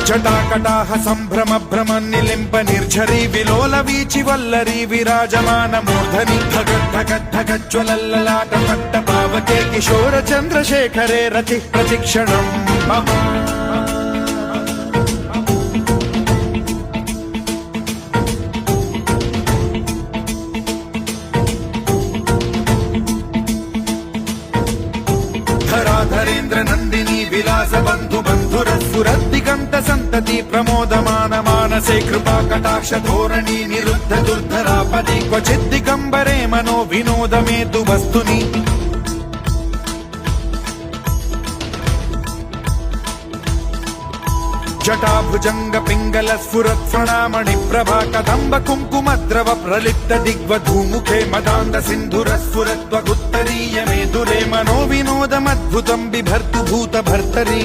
జటాకటాహ సంభ్రమ భ్రమ నిలింప నిర్ఝరీ విలోల వీచి వల్లరీ విరాజమాన మూర్ధని ధగద్ధగద్ధగజ్వలల్లలాట పట్ట పావకే కిశోర చంద్రశేఖరే రతి ప్రతిక్షణం మమ ధరాధరేంద్ర నందిని విలాస బంధు బంధుర సురద్దిగంత సంతతి ప్రమోదమాన మానసే కృపా కటాక్ష ధోరణి నిరుద్ధ దుర్ధరాపది క్వచిద్దిగంబరే మనో వినోదమేతు వస్తుని జటాభుజంగ పింగళ స్ఫురత్ఫణామణి ప్రభా కదంబ కుంకుమద్రవ ప్రలిప్త దిగ్వధూముఖే మదాంద సింధుర స్ఫురత్వగుత్తరీయమే దురే మనో వినోదమద్భుతం బిభర్తు భూత భర్తరీ